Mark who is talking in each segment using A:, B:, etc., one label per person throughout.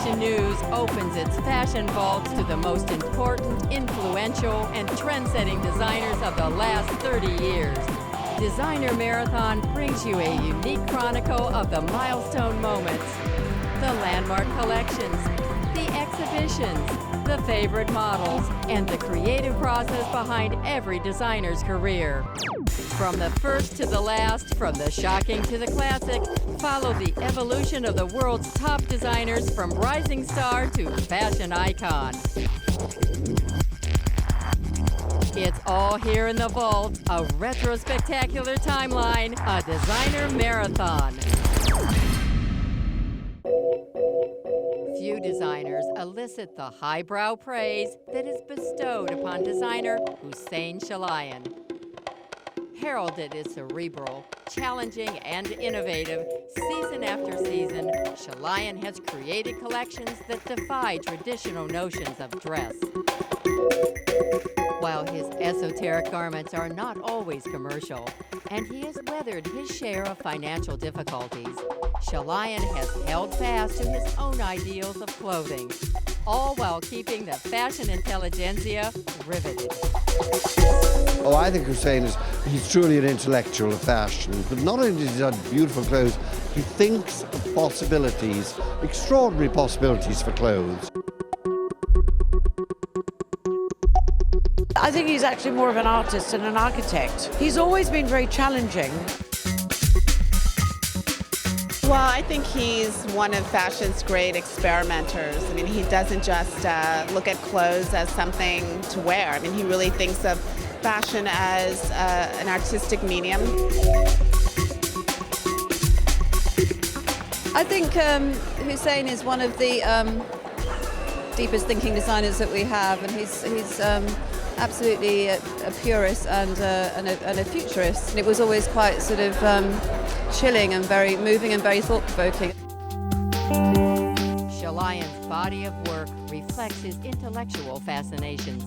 A: Fashion News opens its fashion vaults to the most important, influential, and trend-setting designers of the last 30 years. Designer Marathon brings you a unique chronicle of the milestone moments, the landmark collections, the exhibitions, the favorite models, and the creative process behind every designer's career. From the first to the last, from the shocking to the classic, follow the evolution of the world's top designers from rising star to fashion icon. It's all here in the vault, a retro-spectacular timeline, a designer marathon. Few designers elicit the highbrow praise that is bestowed upon designer Hussein Chalayan. Heralded as cerebral, challenging, and innovative, season after season, Chalayan has created collections that defy traditional notions of dress. While his esoteric garments are not always commercial, and he has weathered his share of financial difficulties, Chalayan has held fast to his own ideals of clothing, all while keeping the fashion intelligentsia riveted.
B: Oh, I think Hussein he's truly an intellectual of fashion, but not only does he have beautiful clothes, he thinks of possibilities, extraordinary possibilities for clothes.
C: I think he's actually more of an artist and an architect. He's always been very challenging.
D: Well, I think he's one of fashion's great experimenters. I mean, he doesn't just look at clothes as something to wear. I mean, he really thinks of fashion as an artistic medium.
E: I think Hussein is one of the deepest thinking designers that we have, and he's absolutely a purist and a futurist. It was always quite sort of chilling and very moving and very thought-provoking.
A: Chalayan's body of work reflects his intellectual fascinations.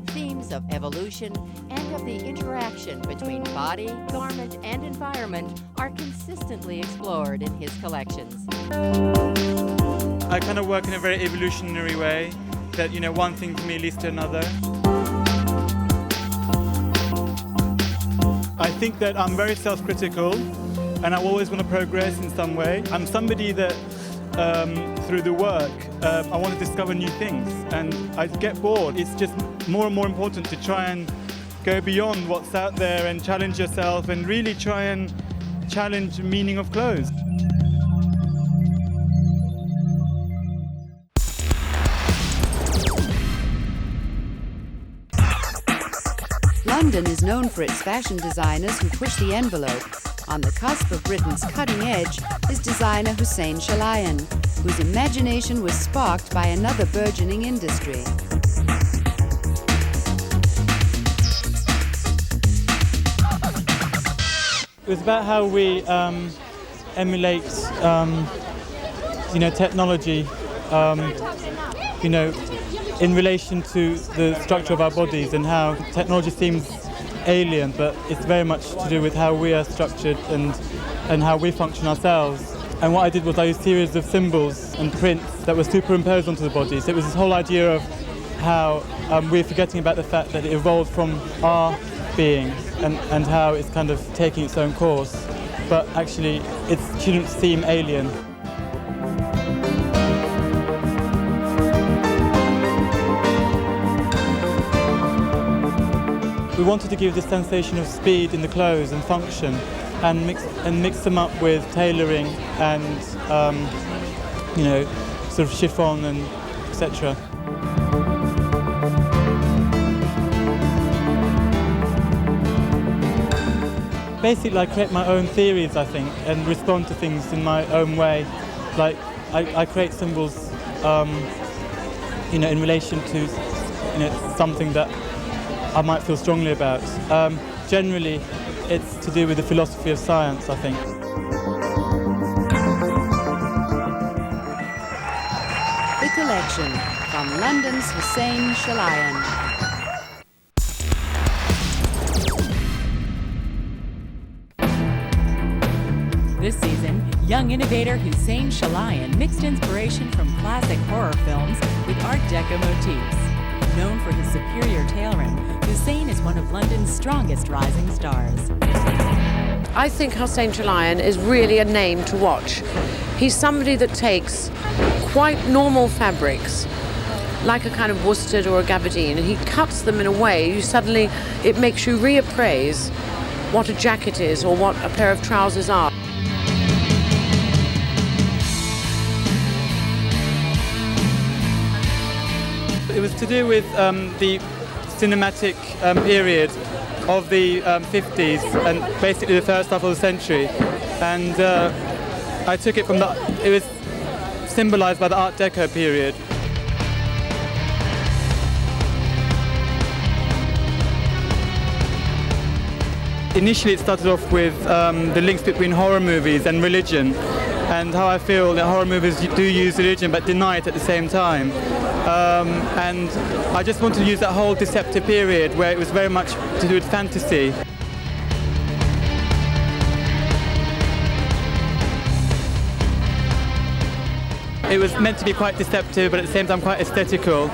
A: Themes of evolution and of the interaction between body, garment, and environment are consistently explored in his collections.
F: I kind of work in a very evolutionary way, that, you know, one thing for me leads to another. I think that I'm very self-critical, and I always want to progress in some way. I'm somebody that, through the work, I want to discover new things, and I get bored. It's just more and more important to try and go beyond what's out there and challenge yourself and really try and challenge the meaning of clothes.
G: London is known for its fashion designers who push the envelope. On the cusp of Britain's cutting edge is designer Hussein Chalayan, whose imagination was sparked by another burgeoning industry.
F: It was about how we emulate, technology, in relation to the structure of our bodies, and how technology seems alien, but it's very much to do with how we are structured and how we function ourselves. And what I did was I used a series of symbols and prints that were superimposed onto the body. So it was this whole idea of how we're forgetting about the fact that it evolved from our being and how it's kind of taking its own course, but actually it shouldn't seem alien. We wanted to give this sensation of speed in the clothes and function, and mix them up with tailoring and sort of chiffon and etc. Basically, I create my own theories, I think, and respond to things in my own way. Like I create symbols, in relation to something that I might feel strongly about. Generally, it's to do with the philosophy of science, I think.
G: The collection from London's Hussein Chalayan.
H: This season, young innovator Hussein Chalayan mixed inspiration from classic horror films with Art Deco motifs. Known for his superior tailoring, Hussein is one of London's strongest rising stars.
C: I think Hussein Chalayan is really a name to watch. He's somebody that takes quite normal fabrics, like a kind of worsted or a gabardine, and he cuts them in a way it makes you reappraise what a jacket is or what a pair of trousers are.
F: It was to do with the cinematic period of the 50s and basically the first half of the century. And I took it from it was symbolized by the Art Deco period. Initially it started off with the links between horror movies and religion, and how I feel that horror movies do use religion but deny it at the same time. And I just wanted to use that whole deceptive period where it was very much to do with fantasy. It was meant to be quite deceptive but at the same time quite aesthetical.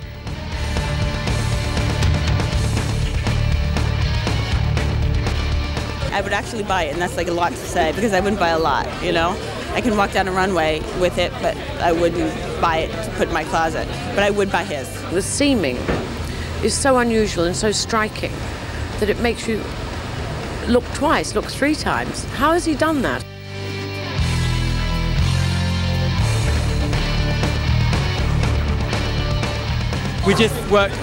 I: I would actually buy it, and that's like a lot to say because I wouldn't buy a lot, you know? I can walk down a runway with it, but I wouldn't buy it to put in my closet. But I would buy his.
C: The seaming is so unusual and so striking that it makes you look twice, look three times. How has he done that?
F: We just worked,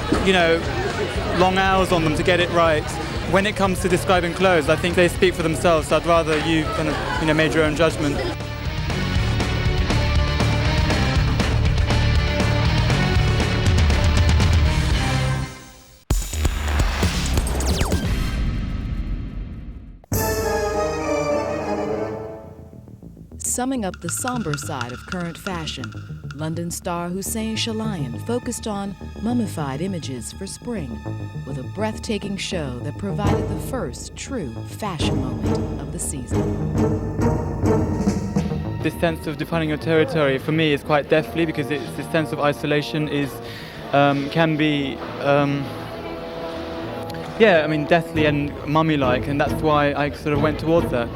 F: long hours on them to get it right. When it comes to describing clothes, I think they speak for themselves, so I'd rather you kind of, made your own judgment.
G: Summing up the somber side of current fashion, London star Hussein Chalayan focused on mummified images for spring, with a breathtaking show that provided the first true fashion moment of the season.
F: This sense of defining your territory for me is quite deathly because this sense of isolation can be deathly and mummy-like, and that's why I sort of went towards that.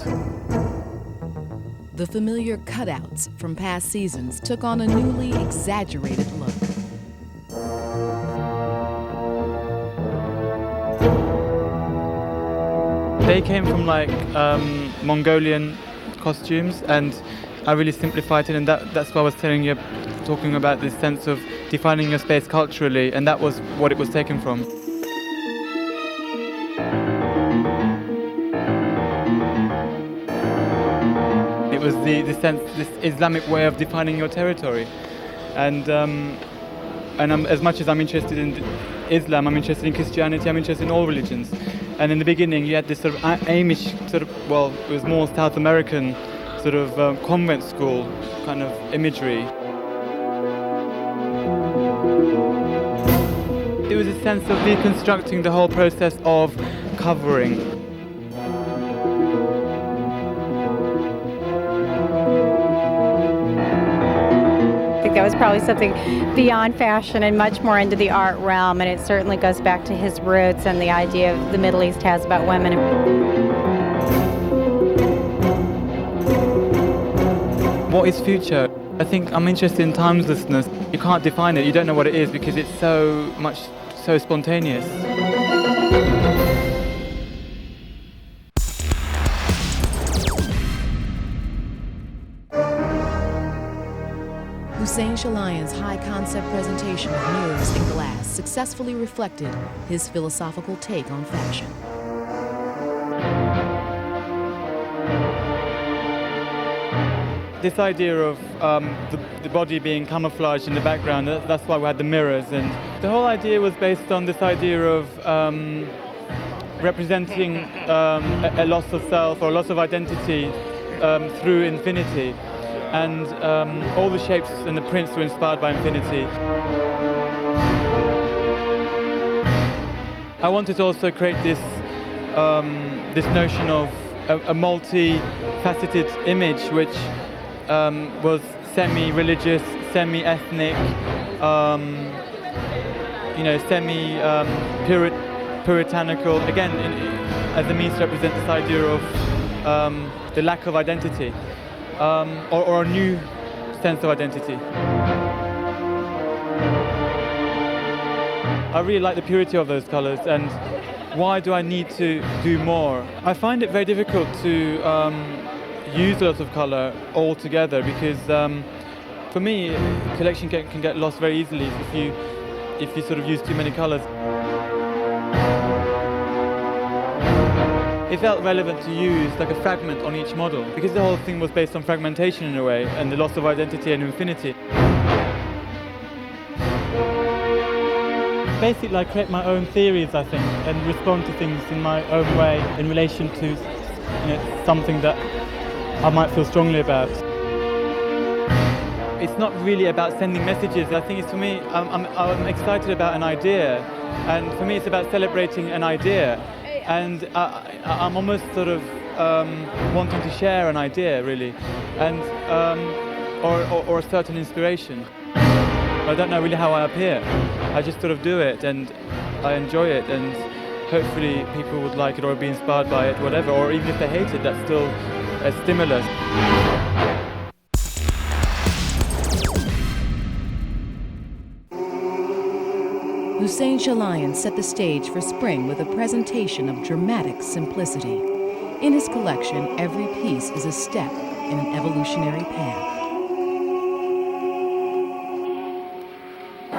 G: The familiar cutouts from past seasons took on a newly exaggerated look.
F: They came from Mongolian costumes, and I really simplified it, and that's why I was talking about this sense of defining your space culturally, and that was what it was taken from. It was this Islamic way of defining your territory, and as much as I'm interested in Islam, I'm interested in Christianity, I'm interested in all religions. And in the beginning, you had this sort of Amish it was more South American sort of convent school kind of imagery. It was a sense of deconstructing the whole process of covering.
J: I think that was probably something beyond fashion and much more into the art realm, and it certainly goes back to his roots and the idea the Middle East has about women.
F: What is future? I think I'm interested in timelessness. You can't define it, you don't know what it is because it's so spontaneous.
G: Hussein Chalayan's high-concept presentation of mirrors and glass successfully reflected his philosophical take on fashion.
F: This idea of the body being camouflaged in the background, that's why we had the mirrors. And the whole idea was based on this idea of representing a loss of self or a loss of identity through infinity. And all the shapes and the prints were inspired by infinity. I wanted to also create this notion of a multi-faceted image which was semi-religious, semi-ethnic, semi-puritanical, again as a means to represent this idea of the lack of identity, or a new sense of identity. I really like the purity of those colours, and why do I need to do more? I find it very difficult to use a lot of colour altogether, because for me, a collection can get lost very easily if you sort of use too many colours. It felt relevant to use like a fragment on each model, because the whole thing was based on fragmentation in a way, and the loss of identity and infinity. Basically, I create my own theories, I think, and respond to things in my own way in relation to something that I might feel strongly about. It's not really about sending messages. I think it's, for me, I'm excited about an idea, and for me it's about celebrating an idea. And I'm almost sort of wanting to share an idea, really, and or a certain inspiration. I don't know really how I appear. I just sort of do it, and I enjoy it, and hopefully people would like it or be inspired by it, whatever. Or even if they hate it, that's still a stimulus.
H: Hussein Chalayan set the stage for spring with a presentation of dramatic simplicity. In his collection, every piece is a step in an evolutionary path.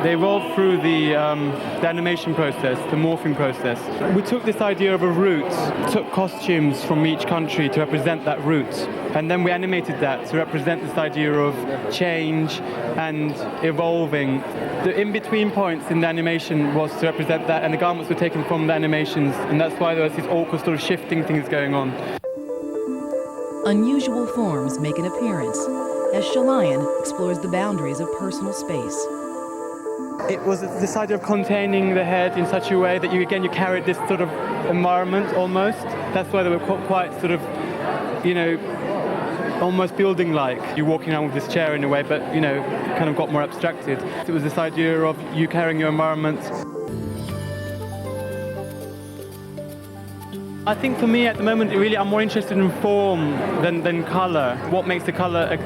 F: They evolved through the animation process, the morphing process. We took this idea of a route, took costumes from each country to represent that route, and then we animated that to represent this idea of change and evolving. The in-between points in the animation was to represent that, and the garments were taken from the animations, and that's why there was these awkward sort of shifting things going on.
H: Unusual forms make an appearance as Chalayan explores the boundaries of personal space.
F: It was this idea of containing the head in such a way that you carried this sort of environment almost. That's why they were quite sort of, almost building-like. You're walking around with this chair in a way, but, kind of got more abstracted. It was this idea of you carrying your environment. I think for me at the moment, really, I'm more interested in form than colour. What makes the colour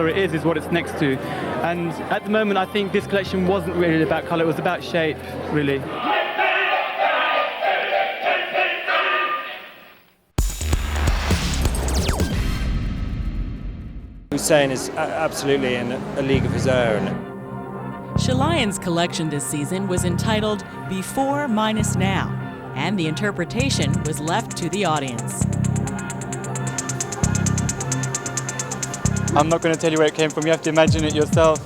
F: it is what it's next to. And at the moment, I think this collection wasn't really about colour, it was about shape, really.
K: Hussein is absolutely in a league of his own.
H: Chalayan's collection this season was entitled Before minus Now, and the interpretation was left to the audience.
F: I'm not going to tell you where it came from, you have to imagine it yourself.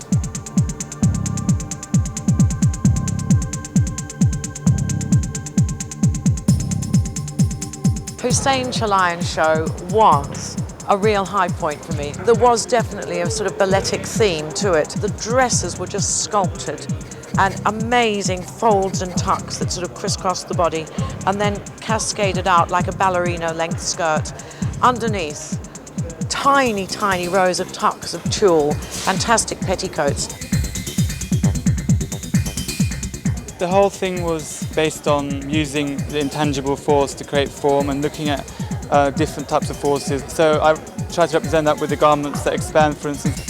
C: Hussein Chalayan's show was a real high point for me. There was definitely a sort of balletic theme to it. The dresses were just sculpted, and amazing folds and tucks that sort of crisscrossed the body and then cascaded out like a ballerina length skirt. Underneath, tiny, tiny rows of tucks of tulle, fantastic petticoats.
F: The whole thing was based on using the intangible force to create form and looking at different types of forces. So I tried to represent that with the garments that expand, for instance.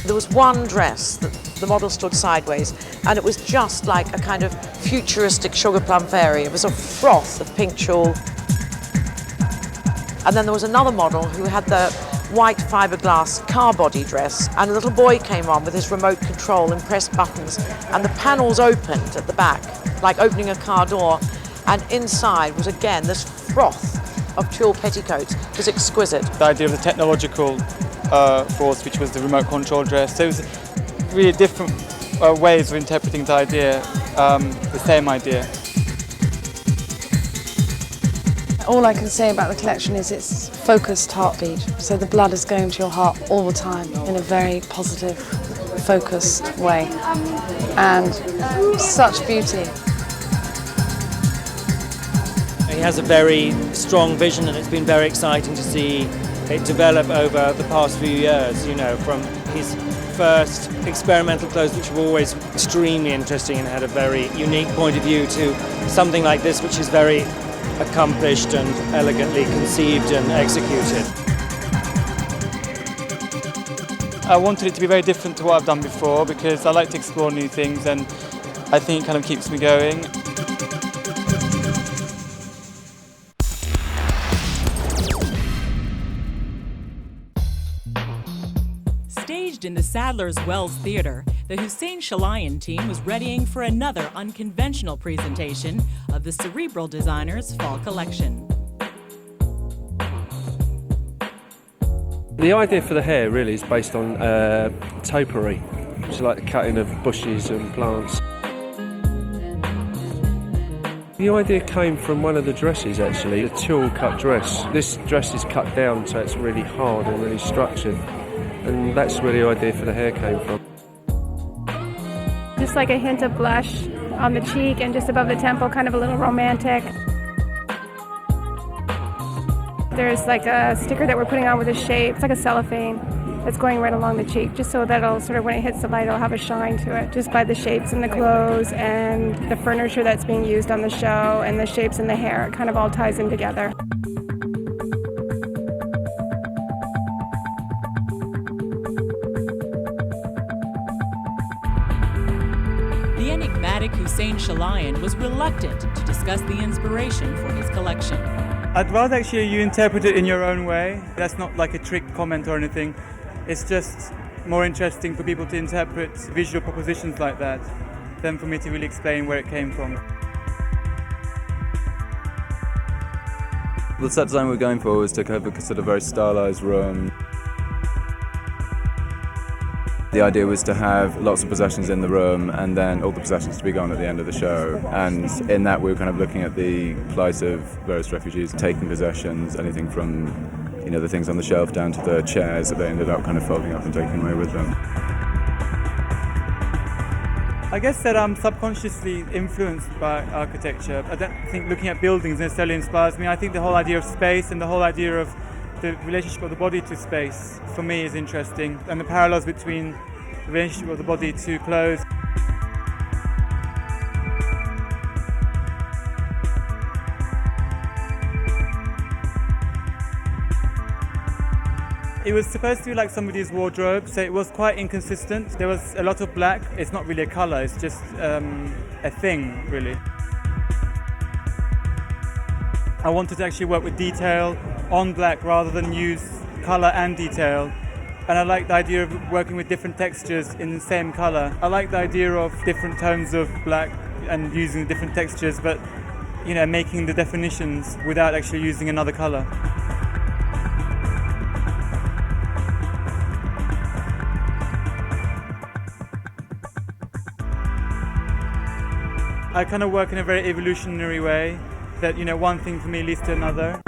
C: There was one dress that the model stood sideways, and it was just like a kind of futuristic sugar plum fairy. It was a froth of pink tulle. And then there was another model who had the white fiberglass car body dress, and a little boy came on with his remote control and pressed buttons, and the panels opened at the back, like opening a car door, and inside was again this froth of tulle petticoats. It was exquisite.
F: The idea of the technological force, which was the remote control dress. So it was really different ways of interpreting the idea, the same idea.
L: All I can say about the collection is it's focused heartbeat. So the blood is going to your heart all the time in a very positive, focused way. And such beauty.
K: has a very strong vision, and it's been very exciting to see it develop over the past few years, you know, from his first experimental clothes, which were always extremely interesting and had a very unique point of view, to something like this, which is very accomplished and elegantly conceived and executed.
F: I wanted it to be very different to what I've done before because I like to explore new things, and I think it kind of keeps me going.
H: Staged in the Sadler's Wells Theatre, the Hussein Chalayan team was readying for another unconventional presentation of the Cerebral Designer's fall collection.
M: The idea for the hair really is based on topiary, which is like the cutting of bushes and plants. The idea came from one of the dresses actually, a tulle cut dress. This dress is cut down so it's really hard and really structured, and that's where the idea for the hair came from.
N: Just like a hint of blush on the cheek and just above the temple, kind of a little romantic. There's like a sticker that we're putting on with a shape. It's like a cellophane that's going right along the cheek, just so that it'll sort of, when it hits the light, it'll have a shine to it, just by the shapes in the clothes and the furniture that's being used on the show and the shapes in the hair. It kind of all ties in together.
H: The enigmatic Hussein Chalayan was reluctant to discuss the inspiration for his collection.
F: I'd rather actually you interpret it in your own way. That's not like a trick comment or anything. It's just more interesting for people to interpret visual propositions like that than for me to really explain where it came from.
O: The set design we're going for was to have a sort of very stylized room. The idea was to have lots of possessions in the room and then all the possessions to be gone at the end of the show. And in that we were kind of looking at the plight of various refugees taking possessions, anything from, you know, the things on the shelf down to the chairs that they ended up kind of folding up and taking away with them.
F: I guess that I'm subconsciously influenced by architecture. I don't think looking at buildings necessarily inspires me. I think the whole idea of space and the whole idea of the relationship of the body to space, for me, is interesting, and the parallels between the relationship of the body to clothes. It was supposed to be like somebody's wardrobe, so it was quite inconsistent. There was a lot of black. It's not really a colour, it's just a thing, really. I wanted to actually work with detail on black rather than use colour and detail. And I like the idea of working with different textures in the same colour. I like the idea of different tones of black and using different textures, but, you know, making the definitions without actually using another colour. I kind of work in a very evolutionary way, that, you know, one thing for me leads to another.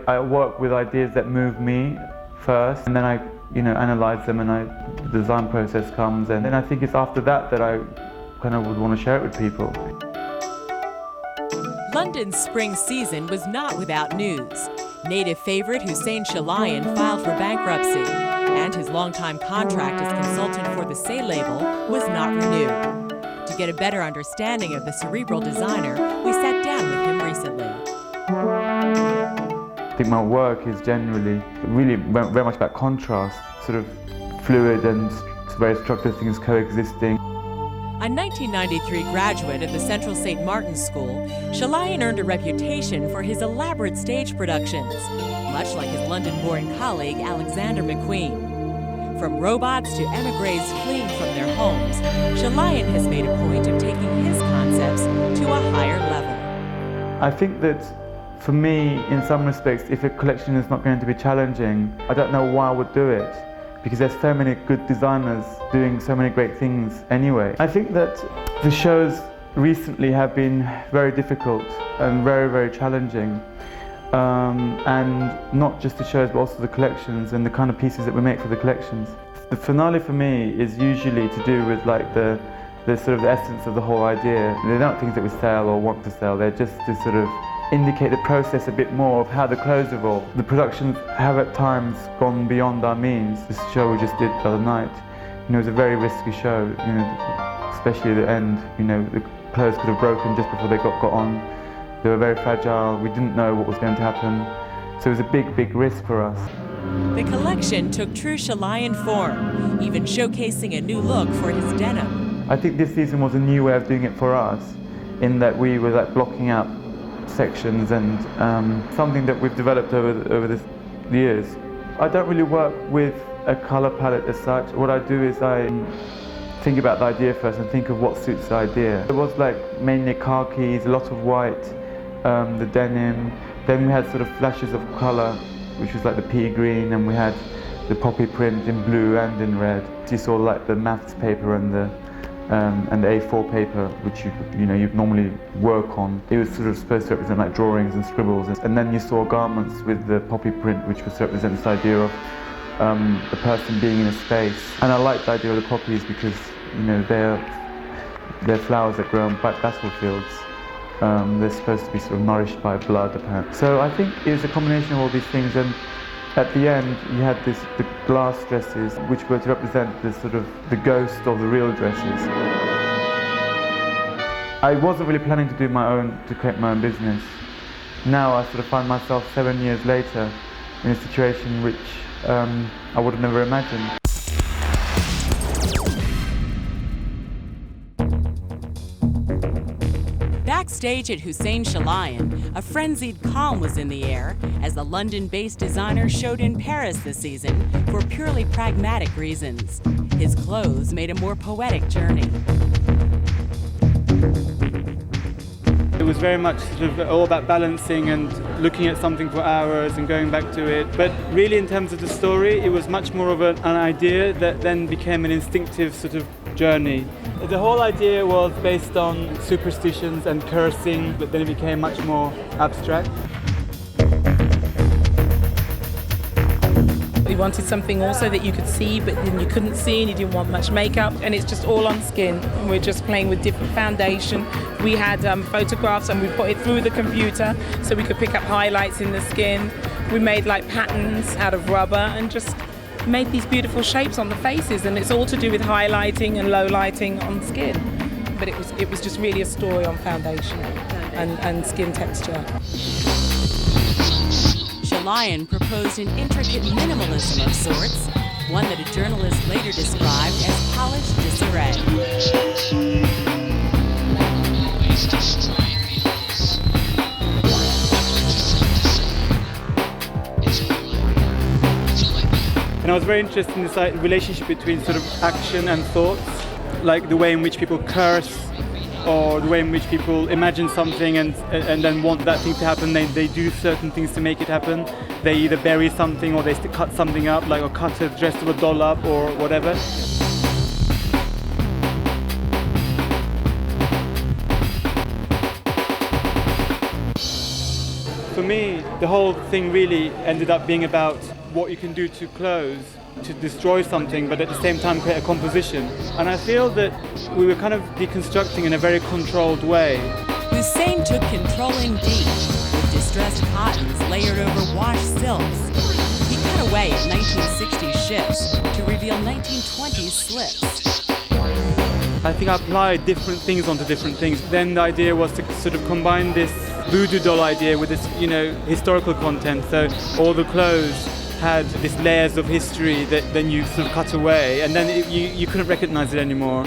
F: I work with ideas that move me first, and then I, you know, analyze them, and the design process comes, and then I think it's after that that I kind of would want to share it with people.
H: London's spring season was not without news. Native favorite Hussein Chalayan filed for bankruptcy, and his longtime contract as consultant for the Say label was not renewed. To get a better understanding of the Cerebral Designer, we sat down with him recently.
P: I think my work is generally really very much about contrast, sort of fluid and very structured things coexisting.
H: A 1993 graduate of the Central St. Martin's School, Chalayan earned a reputation for his elaborate stage productions, much like his London-born colleague Alexander McQueen. From robots to émigrés fleeing from their homes, Chalayan has made a point of taking his concepts to a higher level.
P: I think that for me, in some respects, if a collection is not going to be challenging, I don't know why I would do it, because there's so many good designers doing so many great things anyway. I think that the shows recently have been very difficult and very, very challenging. And not just the shows, but also the collections and the kind of pieces that we make for the collections. The finale for me is usually to do with like the sort of the essence of the whole idea. They're not things that we sell or want to sell, they're just to sort of indicate the process a bit more of how the clothes evolve. The productions have at times gone beyond our means. This show we just did the other night, it was a very risky show, especially at the end. The clothes could have broken just before they got on. They were very fragile, we didn't know what was going to happen. So it was a big, big risk for us.
H: The collection took true Chalayan form, even showcasing a new look for his denim.
P: I think this season was a new way of doing it for us, in that we were like blocking out sections and something that we've developed over the years. I don't really work with a colour palette as such. What I do is I think about the idea first and think of what suits the idea. It was like mainly khakis, a lot of white, the denim. Then we had sort of flashes of colour, which was like the pea green, and we had the poppy print in blue and in red. You saw like the maths paper and the A4 paper, which you'd normally work on. It was sort of supposed to represent like drawings and scribbles. And then you saw garments with the poppy print, which was to represent this idea of the person being in a space. And I like the idea of the poppies because they're flowers that grow on battlefields. They're supposed to be sort of nourished by blood, apparently. So I think it was a combination of all these things, and at the end you had the glass dresses, which were to represent the ghost of the real dresses. I wasn't really planning to create my own business. Now I sort of find myself 7 years later in a situation which I would have never imagined.
H: Backstage at Hussein Chalayan, a frenzied calm was in the air as the London-based designer showed in Paris this season for purely pragmatic reasons. His clothes made a more poetic journey.
F: It was very much all about balancing and looking at something for hours and going back to it. But really, in terms of the story, it was much more of an idea that then became an instinctive sort of journey. The whole idea was based on superstitions and cursing, but then it became much more abstract.
Q: We wanted something also that you could see, but then you couldn't see, and you didn't want much makeup, and it's just all on skin. And we're just playing with different foundation. We had photographs, and we put it through the computer so we could pick up highlights in the skin. We made like patterns out of rubber and just made these beautiful shapes on the faces, and it's all to do with highlighting and low lighting on skin. But it was just really a story on foundation and skin texture.
H: Chalayan proposed an intricate minimalism of sorts, one that a journalist later described as polished disarray.
F: And I was very interested in this relationship between sort of action and thoughts, like the way in which people curse, or the way in which people imagine something and then want that thing to happen. They do certain things to make it happen. They either bury something or they cut something up, or cut a dress of a doll up or whatever. For me, the whole thing really ended up being about what you can do to clothes to destroy something, but at the same time create a composition. And I feel that we were kind of deconstructing in a very controlled way.
H: Hussein took controlling deep, with distressed cottons layered over washed silks. He cut away at 1960s shifts to reveal 1920s slips.
F: I think I applied different things onto different things. Then the idea was to sort of combine this voodoo doll idea with this, historical content. So all the clothes had these layers of history that then you sort of cut away, and then you couldn't recognize it anymore.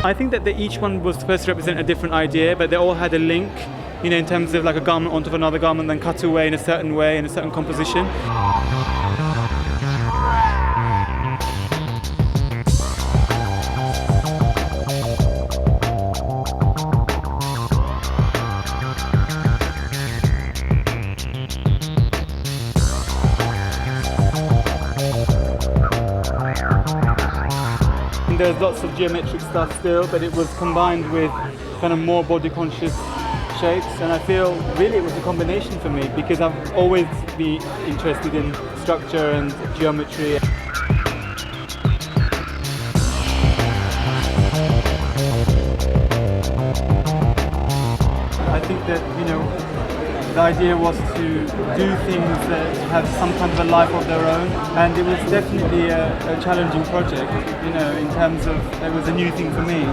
F: I think that each one was supposed to represent a different idea, but they all had a link, in terms of like a garment onto another garment, then cut away in a certain way, in a certain composition. There's lots of geometric stuff still, but it was combined with kind of more body-conscious shapes, and I feel really it was a combination for me because I've always been interested in structure and geometry. I think that, the idea was to do things that have some kind of a life of their own, and it was definitely a challenging project, in terms of it was a new thing for me.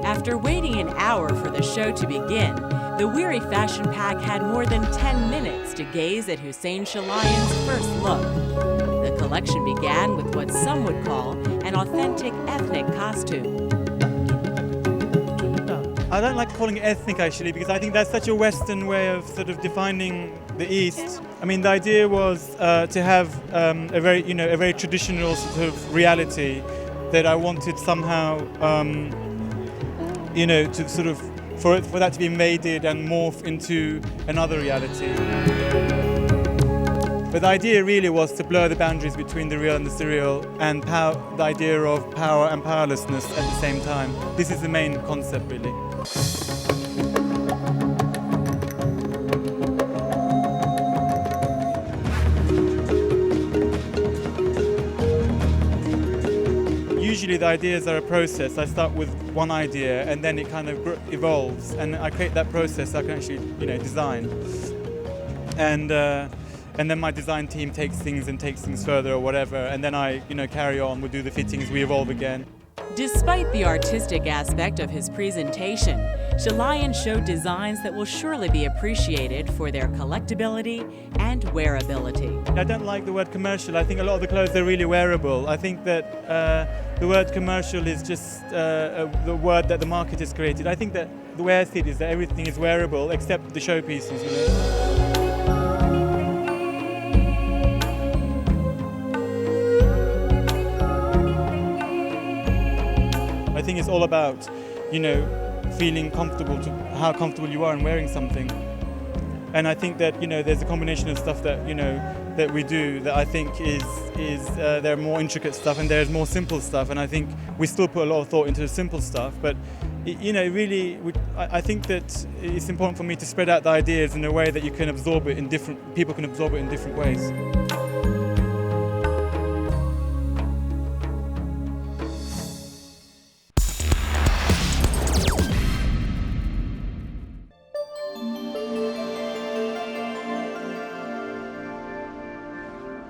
H: After waiting an hour for the show to begin, the weary fashion pack had more than 10 minutes to gaze at Hussein Chalayan's first look. The collection began with what some would call an authentic ethnic costume.
F: I don't like calling it ethnic actually, because I think that's such a Western way of sort of defining the East. I mean, the idea was to have a very traditional sort of reality that I wanted somehow, to sort of for that to be invaded and morph into another reality. But the idea really was to blur the boundaries between the real and the surreal, and the idea of power and powerlessness at the same time. This is the main concept, really. Usually the ideas are a process. I start with one idea and then it kind of evolves, and I create that process so I can actually, design. And then my design team takes things further or whatever, and then I, carry on, we do the fittings, we evolve again.
H: Despite the artistic aspect of his presentation, Chalayan showed designs that will surely be appreciated for their collectability and wearability.
F: I don't like the word commercial. I think a lot of the clothes are really wearable. I think that the word commercial is just the word that the market has created. I think that the way I see it is that everything is wearable except the showpieces, I think it's all about, feeling comfortable, to how comfortable you are in wearing something. And I think that, there's a combination of stuff that, that we do that I think there are more intricate stuff and there's more simple stuff. And I think we still put a lot of thought into the simple stuff. But, really, I think that it's important for me to spread out the ideas in a way that you can absorb it people can absorb it in different ways.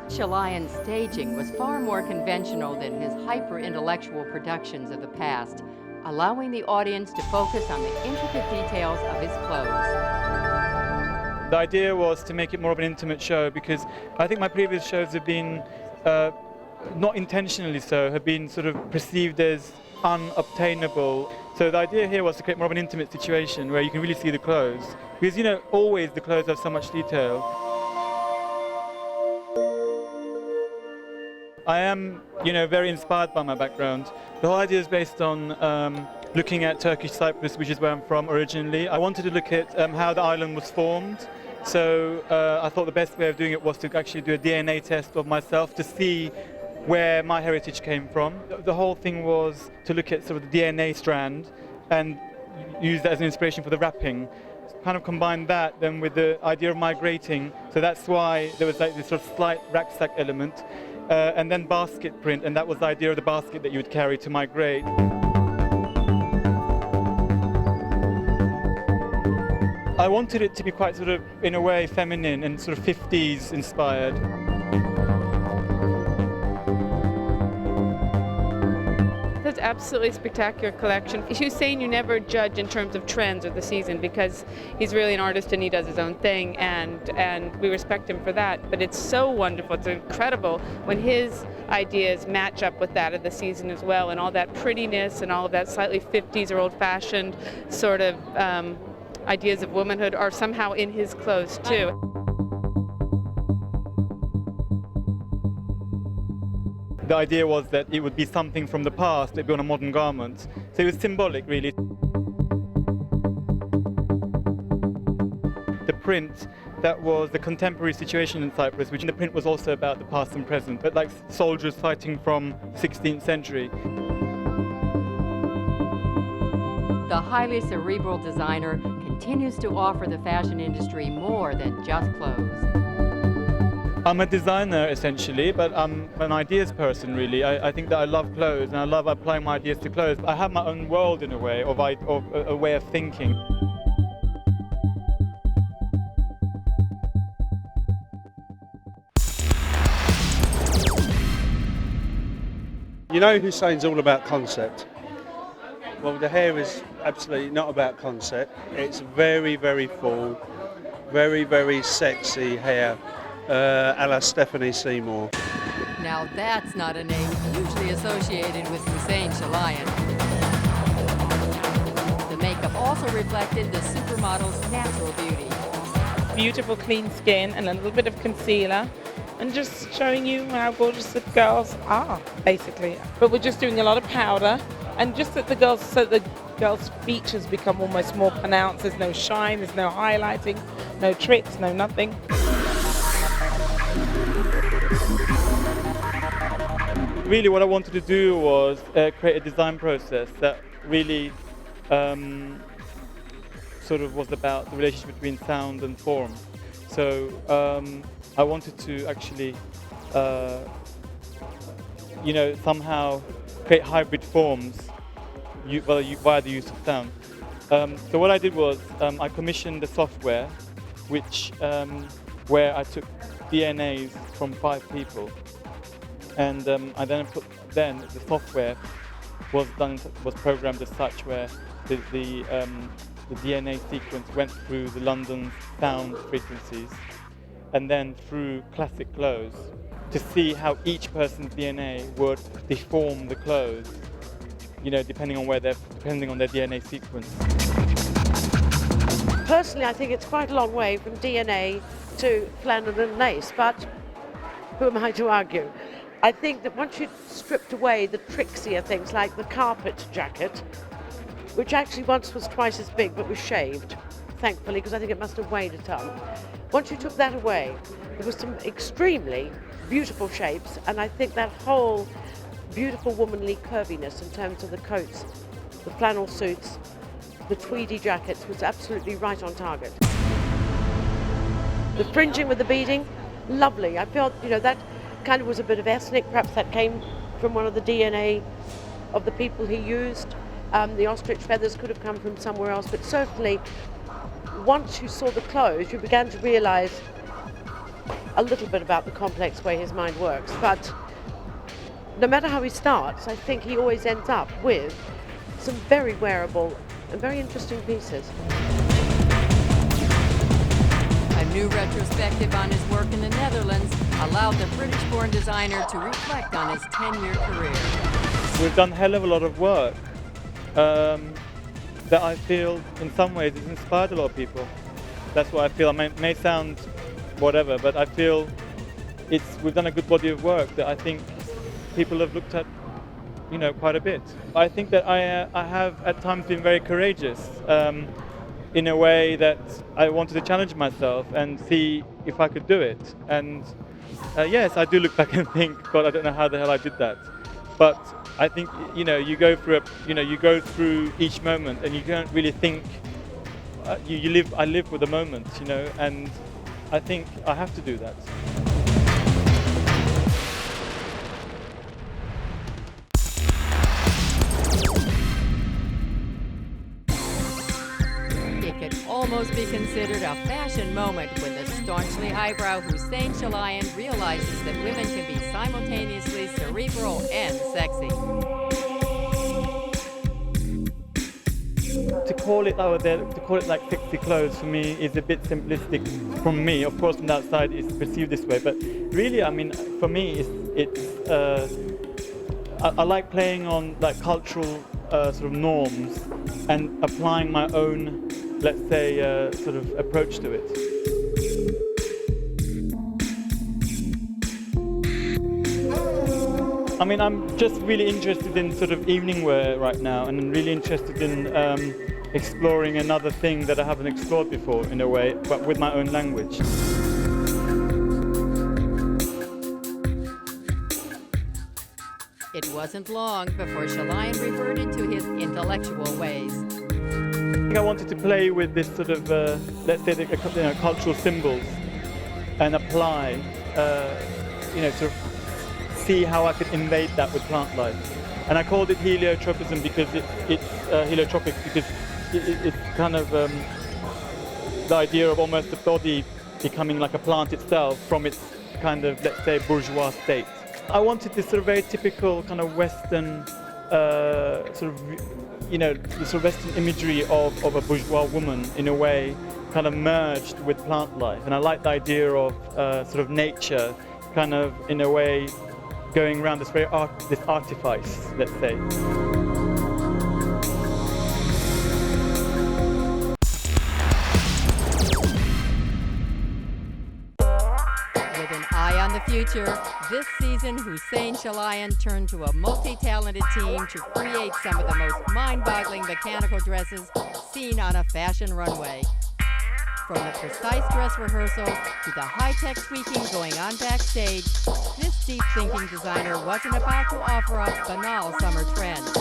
A: Chalayan's staging was far more conventional than his hyper-intellectual productions of the past, allowing the audience to focus on the intricate details of his clothes.
F: The idea was to make it more of an intimate show, because I think my previous shows have been, not intentionally so, have been sort of perceived as unobtainable. So the idea here was to create more of an intimate situation where you can really see the clothes, because always the clothes have so much detail. I am, very inspired by my background. The whole idea is based on looking at Turkish Cyprus, which is where I'm from originally. I wanted to look at how the island was formed. So I thought the best way of doing it was to actually do a DNA test of myself to see where my heritage came from. The whole thing was to look at sort of the DNA strand and use that as an inspiration for the wrapping. Kind of combine that then with the idea of migrating. So that's why there was like this sort of slight rucksack element. And then basket print, and that was the idea of the basket that you would carry to migrate. I wanted it to be quite sort of, in a way, feminine and sort of 50s inspired.
R: That's absolutely spectacular collection. Hussein, you never judge in terms of trends or the season, because he's really an artist and he does his own thing, and we respect him for that. But it's so wonderful, it's incredible when his ideas match up with that of the season as well, and all that prettiness and all of that slightly 50s or old-fashioned sort of ideas of womanhood are somehow in his clothes too.
F: The idea was that it would be something from the past, it'd be on a modern garment. So it was symbolic, really. The print that was the contemporary situation in Cyprus, which in the print was also about the past and present, but like soldiers fighting from the 16th century.
A: The highly cerebral designer continues to offer the fashion industry more than just clothes.
F: I'm a designer essentially, but I'm an ideas person really. I think that I love clothes and I love applying my ideas to clothes. I have my own world in a way, of a way of thinking.
S: You know, Hussein's all about concept. Well, the hair is absolutely not about concept. It's very, very full, very, very sexy hair, a la Stephanie Seymour.
A: Now that's not a name usually associated with Hussein Chalayan. The makeup also reflected the supermodel's natural beauty.
Q: Beautiful clean skin and a little bit of concealer, and just showing you how gorgeous the girls are, basically. But we're just doing a lot of powder, and just that the girls' features become almost more pronounced. There's no shine, there's no highlighting, no tricks, no nothing.
F: Really what I wanted to do was create a design process that really sort of was about the relationship between sound and form. So I wanted to actually, somehow create hybrid forms via the use of sound. So what I did was I commissioned a software where I took DNAs from 5 people, and I then the software was programmed as such where the DNA sequence went through the London sound frequencies and then through classic clothes to see how each person's DNA would deform the clothes, depending on their DNA sequence.
C: Personally, I think it's quite a long way from DNA to flannel and lace, but who am I to argue? I think that once you stripped away the trixier things like the carpet jacket, which actually once was twice as big but was shaved, thankfully, because I think it must have weighed a ton. Once you took that away, there was some extremely beautiful shapes, and I think that whole beautiful womanly curviness in terms of the coats, the flannel suits, the tweedy jackets was absolutely right on target. The fringing with the beading, lovely. I felt, that kind of was a bit of ethnic, perhaps that came from one of the DNA of the people he used. The ostrich feathers could have come from somewhere else, but certainly once you saw the clothes, you began to realize a little bit about the complex way his mind works. But no matter how he starts, I think he always ends up with some very wearable and very interesting pieces.
A: A new retrospective on his work in the Netherlands allowed the British-born designer to reflect on his 10-year career.
F: We've done a hell of a lot of work that I feel in some ways has inspired a lot of people. That's what I feel. It may sound whatever, but I feel we've done a good body of work that I think people have looked at, quite a bit. I think that I have at times been very courageous in a way that I wanted to challenge myself and see if I could do it. And yes, I do look back and think, God, I don't know how the hell I did that. But I think, you go through each moment and you don't really think, I live with the moment, and I think I have to do that.
A: It could almost be considered a fashion moment when the staunchly highbrow Hussein Chalayan realizes that women can be simultaneously cerebral and sexy.
F: To call it like sexy clothes for me is a bit simplistic from me. Of course, from the outside it's perceived this way, but really, for me, I like playing on like cultural sort of norms and applying my own, let's say, sort of approach to it. I'm just really interested in sort of evening wear right now, and I'm really interested in exploring another thing that I haven't explored before in a way, but with my own language.
A: It wasn't long before Chalayan reverted to his intellectual ways.
F: I think I wanted to play with this sort of, let's say, cultural symbols and apply, sort of see how I could invade that with plant life. And I called it heliotropism because it's heliotropic because it's kind of the idea of almost the body becoming like a plant itself from its kind of, let's say, bourgeois state. I wanted this sort of very typical kind of Western the sort of Western imagery of a bourgeois woman in a way kind of merged with plant life. And I like the idea of sort of nature kind of in a way going around this this artifice, let's say.
A: With an eye on the future, this season Hussein Chalayan turned to a multi-talented team to create some of the most mind-boggling mechanical dresses seen on a fashion runway. From the precise dress rehearsal to the high-tech tweaking going on backstage, this deep-thinking designer wasn't about to offer up banal summer trends.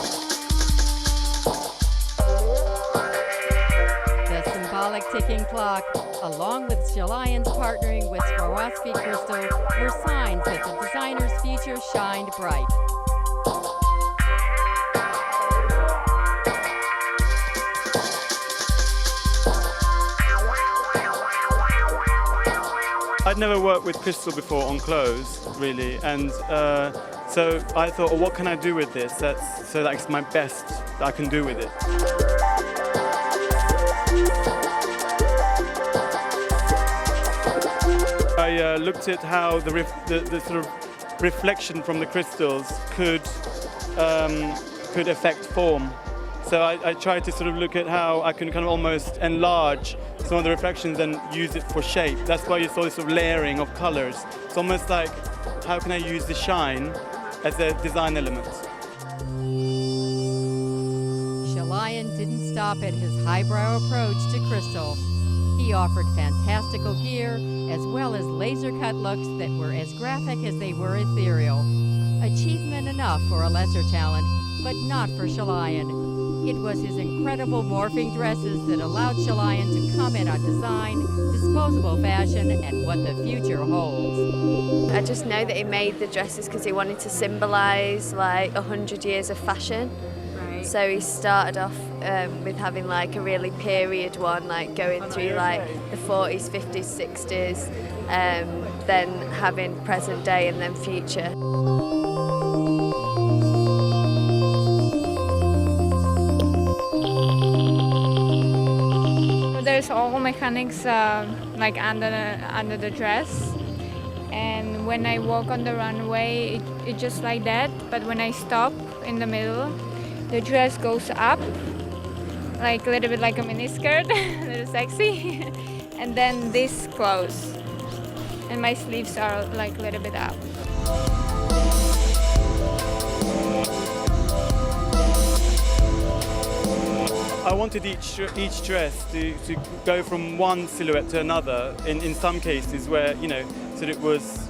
A: The symbolic ticking clock, along with Chalayan's partnering with Swarovski crystal, were signs that the designer's future shined bright.
F: I'd never worked with crystal before on clothes, really, and so I thought, well, what can I do with this? That's my best that I can do with it. I looked at how the sort of reflection from the crystals could affect form. So I tried to sort of look at how I can kind of almost enlarge some of the reflections and use it for shape. That's why you saw this sort of layering of colors. It's almost like, how can I use the shine as a design element?
A: Chalayan didn't stop at his highbrow approach to crystal. He offered fantastical gear as well as laser-cut looks that were as graphic as they were ethereal. Achievement enough for a lesser talent, but not for Chalayan. It was his incredible morphing dresses that allowed Chalayan to comment on design, disposable fashion, and what the future holds.
T: I just know that he made the dresses because he wanted to symbolise like 100 years of fashion. Right. So he started off with having like a really period one, like going through like the 40s, 50s, 60s, then having present day and then future.
N: There's all mechanics like under the dress, and when I walk on the runway, it's just like that. But when I stop in the middle, the dress goes up, like a little bit like a miniskirt, a little sexy, and then this close, and my sleeves are like a little bit up.
F: I wanted each dress to go from one silhouette to another in some cases where, so it was,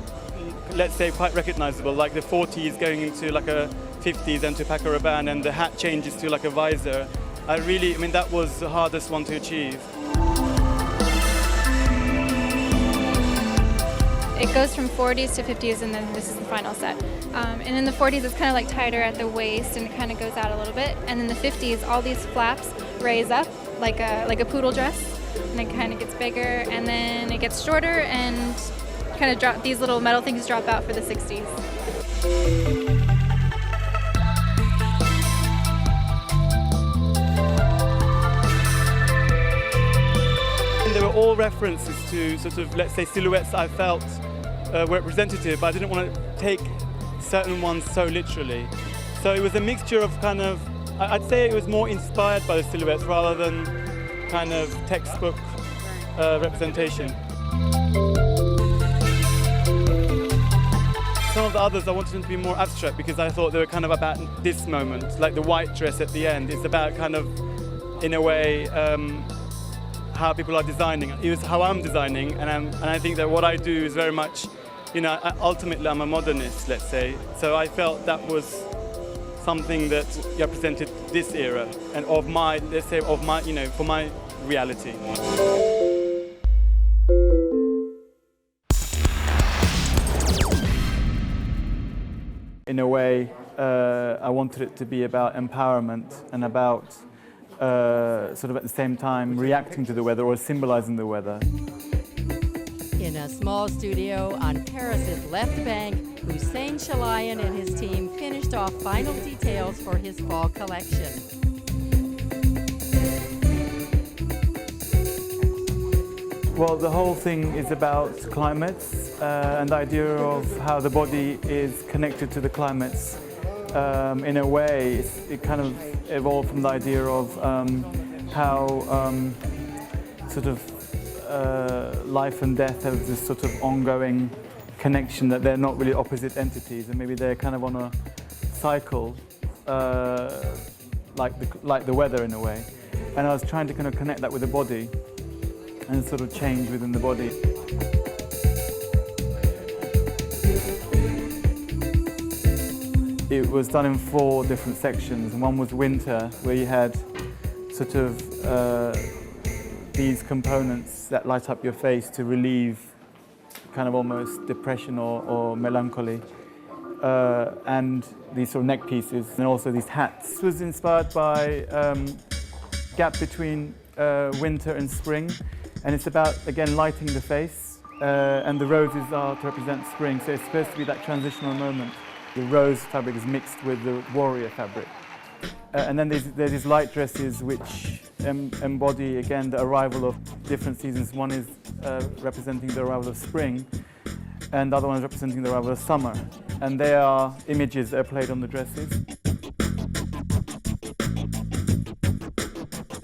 F: let's say, quite recognizable, like the 40s going into like a 50s and to Paco Rabanne, and the hat changes to like a visor. That was the hardest one to achieve.
N: It goes from 40s to 50s, and then this is the final set. And in the 40s, it's kind of like tighter at the waist, and it kind of goes out a little bit. And in the 50s, all these flaps raise up like a poodle dress, and it kind of gets bigger, and then it gets shorter, and kind of drop. These little metal things drop out for the 60s.
F: And there were all references to sort of, let's say, silhouettes I felt were representative, but I didn't want to take certain ones so literally. So it was a mixture of kind of, I'd say it was more inspired by the silhouettes rather than kind of textbook representation. Some of the others I wanted them to be more abstract because I thought they were kind of about this moment, like the white dress at the end. It's about kind of in a way, how people are designing. It was how I'm designing, and I think that what I do is very much, ultimately I'm a modernist, let's say. So I felt that was something that represented this era and of my, let's say, of my, for my reality. In a way, I wanted it to be about empowerment and about sort of at the same time reacting to the weather or symbolizing the weather.
A: In a small studio on Paris's left bank, Hussein Chalayan and his team finished off final details for his fall collection.
P: Well, the whole thing is about climates and the idea of how the body is connected to the climates. In a way, it kind of evolved from the idea of how sort of life and death have this sort of ongoing connection, that they're not really opposite entities, and maybe they're kind of on a cycle, like the weather in a way. And I was trying to kind of connect that with the body and sort of change within the body. It was done in 4 different sections, and one was winter, where you had sort of these components that light up your face to relieve kind of almost depression or melancholy, and these sort of neck pieces, and also these hats. This was inspired by gap between winter and spring, and it's about, again, lighting the face, and the roses are to represent spring, so it's supposed to be that transitional moment. The rose fabric is mixed with the warrior fabric. And then there's these light dresses which embody, again, the arrival of different seasons. One is representing the arrival of spring, and the other one is representing the arrival of summer. And they are images that are played on the dresses.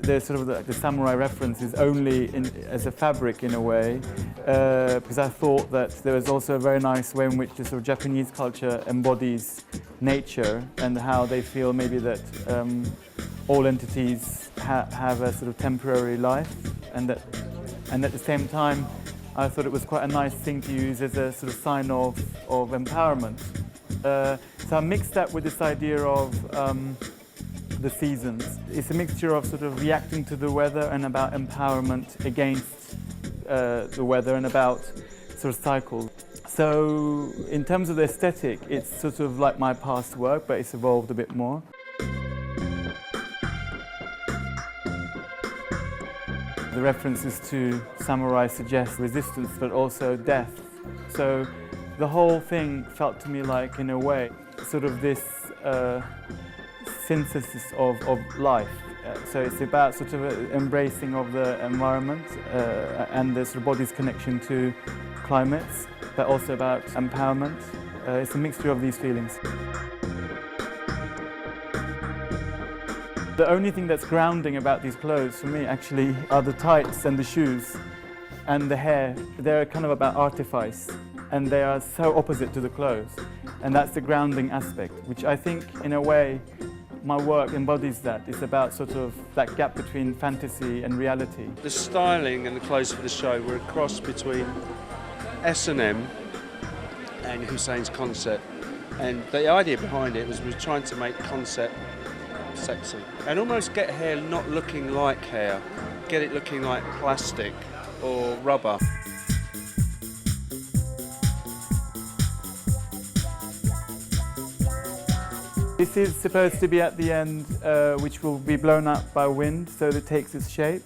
P: There's sort of the samurai reference is only as a fabric in a way, because I thought that there was also a very nice way in which the sort of Japanese culture embodies nature and how they feel maybe that all entities have a sort of temporary life, and at the same time I thought it was quite a nice thing to use as a sort of sign of empowerment. So I mixed that with this idea of the seasons. It's a mixture of sort of reacting to the weather and about empowerment against the weather and about sort of cycles. So in terms of the aesthetic, it's sort of like my past work, but it's evolved a bit more. The references to samurai suggest resistance, but also death. So the whole thing felt to me like, in a way, sort of this synthesis of life. So it's about sort of embracing of the environment and the sort of body's connection to climates, but also about empowerment. It's a mixture of these feelings. The only thing that's grounding about these clothes for me actually are the tights and the shoes and the hair. They're kind of about artifice, and they are so opposite to the clothes. And that's the grounding aspect, which I think in a way my work embodies that. It's about sort of that gap between fantasy and reality.
S: The styling and the clothes for the show were a cross between S&M and Hussein's concept. And the idea behind it was we were trying to make concept sexy and almost get hair not looking like hair, get it looking like plastic or rubber.
P: This is supposed to be at the end, which will be blown up by wind, so that it takes its shape.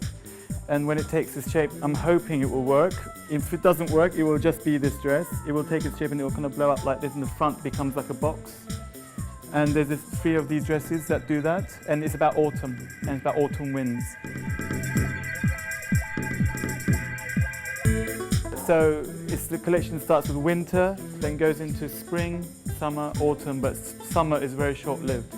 P: And when it takes its shape, I'm hoping it will work. If it doesn't work, it will just be this dress. It will take its shape and it will kind of blow up like this, and the front becomes like a box. And there's 3 of these dresses that do that, and it's about autumn, and it's about autumn winds. So the collection starts with winter, then goes into spring, summer, autumn, but summer is very short-lived.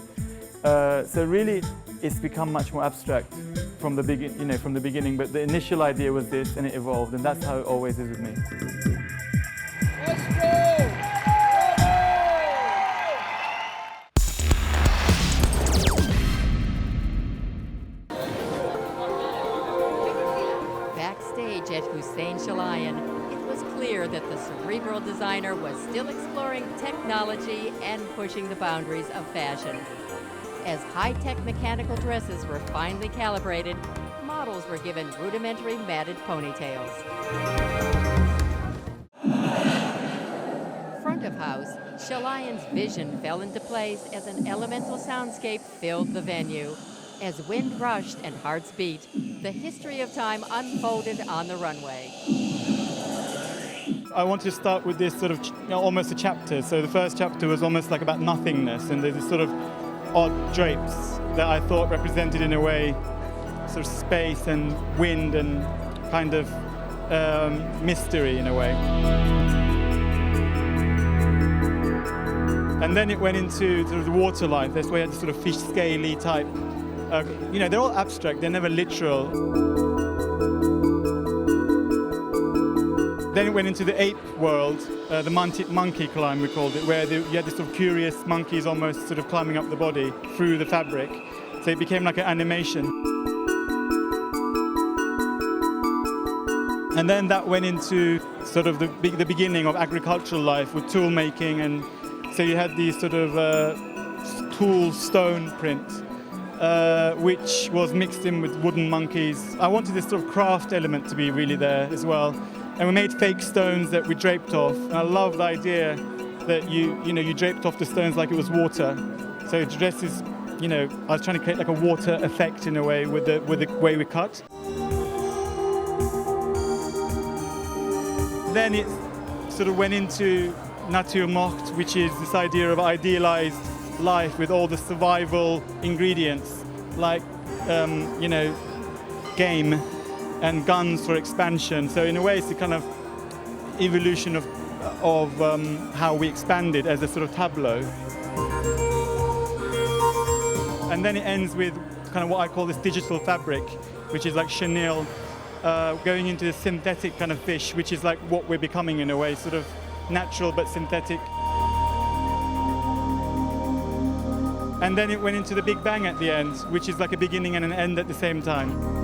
P: So really, it's become much more abstract from the beginning. But the initial idea was this, and it evolved, and that's how it always is with me.
A: still exploring technology and pushing the boundaries of fashion. As high-tech mechanical dresses were finely calibrated, models were given rudimentary matted ponytails. Front of house, Chalayan's vision fell into place as an elemental soundscape filled the venue. As wind rushed and hearts beat, the history of time unfolded on the runway.
F: I want to start with this sort of almost a chapter. So the first chapter was almost like about nothingness, and there's this sort of odd drapes that I thought represented in a way sort of space and wind and kind of mystery in a way. And then it went into sort of the water life. That's where you had this sort of fish scaly type. They're all abstract, they're never literal. Then it went into the ape world, the monkey climb we called it, where you had this sort of curious monkeys almost sort of climbing up the body through the fabric. So it became like an animation. And then that went into sort of the beginning of agricultural life with tool making, and so you had these sort of tool stone print, which was mixed in with wooden monkeys. I wanted this sort of craft element to be really there as well. And we made fake stones that we draped off. And I love the idea that you draped off the stones like it was water. So the dress is, I was trying to create like a water effect in a way with the way we cut. Then it sort of went into naturemort, which is this idea of idealized life with all the survival ingredients, like game and guns for expansion. So in a way, it's a kind of evolution of how we expanded as a sort of tableau. And then it ends with kind of what I call this digital fabric, which is like chenille, going into the synthetic kind of fish, which is like what we're becoming in a way, sort of natural but synthetic. And then it went into the Big Bang at the end, which is like a beginning and an end at the same time.